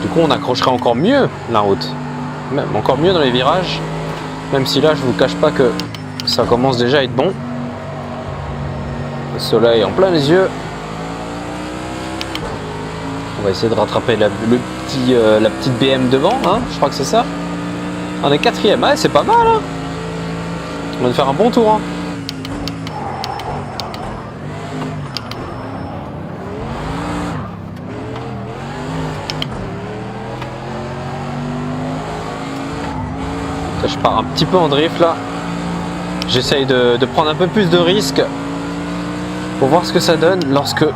Du coup, on accrocherait encore mieux la route. Même encore mieux dans les virages. Même si là, je vous cache pas que ça commence déjà à être bon. Le soleil en plein les yeux. On va essayer de rattraper la petite BM devant, hein, je crois que c'est ça. On est 4e, ouais, c'est pas mal. Hein. On va faire un bon tour. Hein. Je pars un petit peu en drift là. J'essaye de prendre un peu plus de risques pour voir ce que ça donne lorsque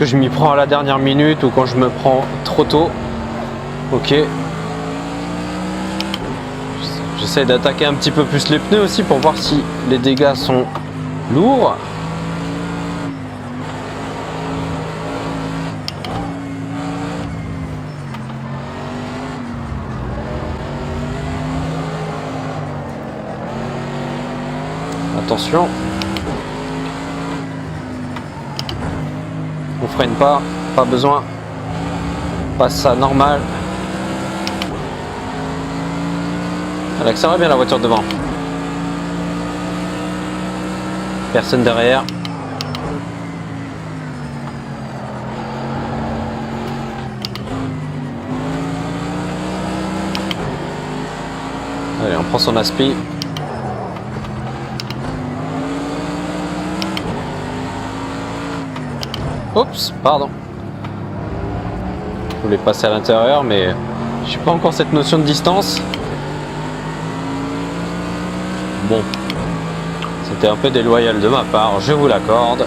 je m'y prends à la dernière minute ou quand je me prends trop tôt. Ok. J'essaie d'attaquer un petit peu plus les pneus aussi pour voir si les dégâts sont lourds. Attention. On freine pas besoin. Passe ça normal. Elle accélère bien la voiture devant. Personne derrière. Allez, on prend son aspi. Oups, pardon. Je voulais passer à l'intérieur, mais je n'ai pas encore cette notion de distance. Bon, c'était un peu déloyal de ma part, je vous l'accorde.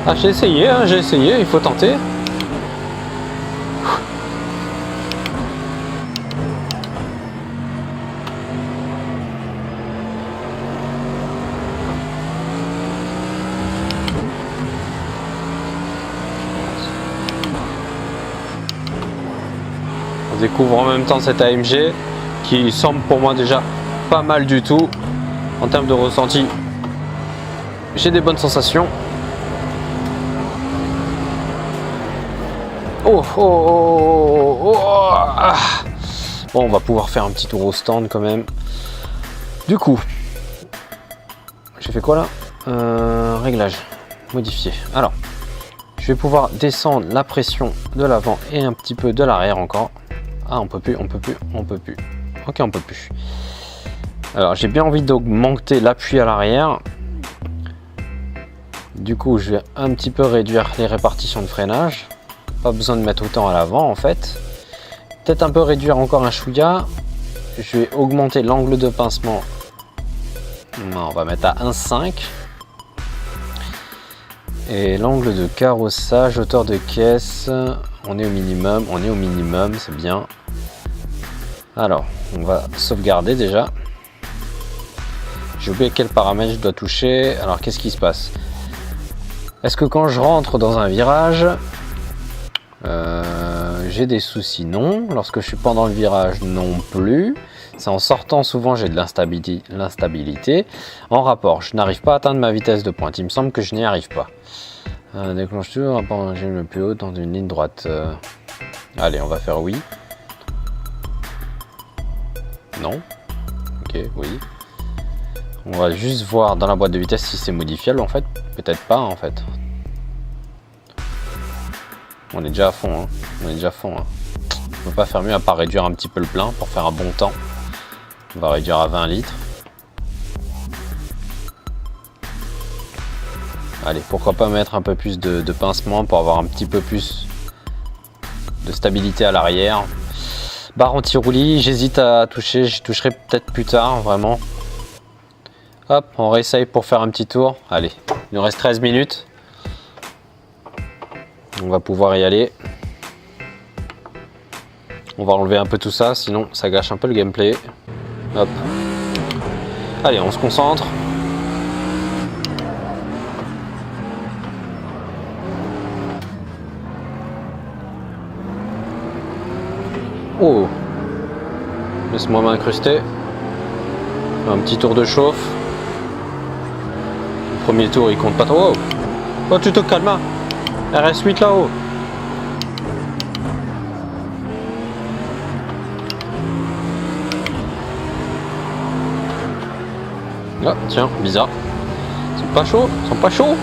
Ah, j'ai essayé, il faut tenter. On découvre en même temps cette AMG qui semble pour moi déjà pas mal du tout en termes de ressenti. J'ai des bonnes sensations. Oh, oh, oh, oh, oh, ah. Bon, on va pouvoir faire un petit tour au stand quand même. Du coup, j'ai fait quoi là? Réglage, modifié. Alors, je vais pouvoir descendre la pression de l'avant et un petit peu de l'arrière encore. Ah, on peut plus. Ok, on peut plus. Alors, j'ai bien envie d'augmenter l'appui à l'arrière. Du coup, je vais un petit peu réduire les répartitions de freinage. Pas besoin de mettre autant à l'avant en fait. Peut-être un peu réduire encore un chouïa. Je vais augmenter l'angle de pincement. Non, on va mettre à 1,5. Et l'angle de carrossage, hauteur de caisse, on est au minimum, c'est bien. Alors, on va sauvegarder déjà. J'ai oublié quel paramètre je dois toucher. Alors, qu'est-ce qui se passe? Est-ce que quand je rentre dans un virage, j'ai des soucis? Non. Lorsque je suis pendant le virage, non plus. C'est en sortant souvent j'ai de l'instabilité. En rapport, je n'arrive pas à atteindre ma vitesse de pointe. Il me semble que je n'y arrive pas. Déclenche tout, rapport en régime le plus haut dans une ligne droite. Allez, on va faire oui. Non. Ok, oui. On va juste voir dans la boîte de vitesse si c'est modifiable en fait. Peut-être pas en fait. On est déjà à fond, hein. On est déjà à fond. Hein. On peut pas faire mieux à part réduire un petit peu le plein pour faire un bon temps. On va réduire à 20 litres. Allez, pourquoi pas mettre un peu plus de pincement pour avoir un petit peu plus de stabilité à l'arrière. Barre anti-roulis, j'hésite à toucher, je toucherai peut-être plus tard, vraiment. Hop, on réessaye pour faire un petit tour. Allez, il nous reste 13 minutes. On va pouvoir y aller. On va enlever un peu tout ça, sinon ça gâche un peu le gameplay. Hop. Allez, on se concentre. Oh, laisse-moi m'incruster. Un petit tour de chauffe. Le premier tour il compte pas trop. Oh, tu te calmes, hein. RS8 là-haut. Ah, tiens, bizarre. Ils sont pas chauds, ils sont pas chauds.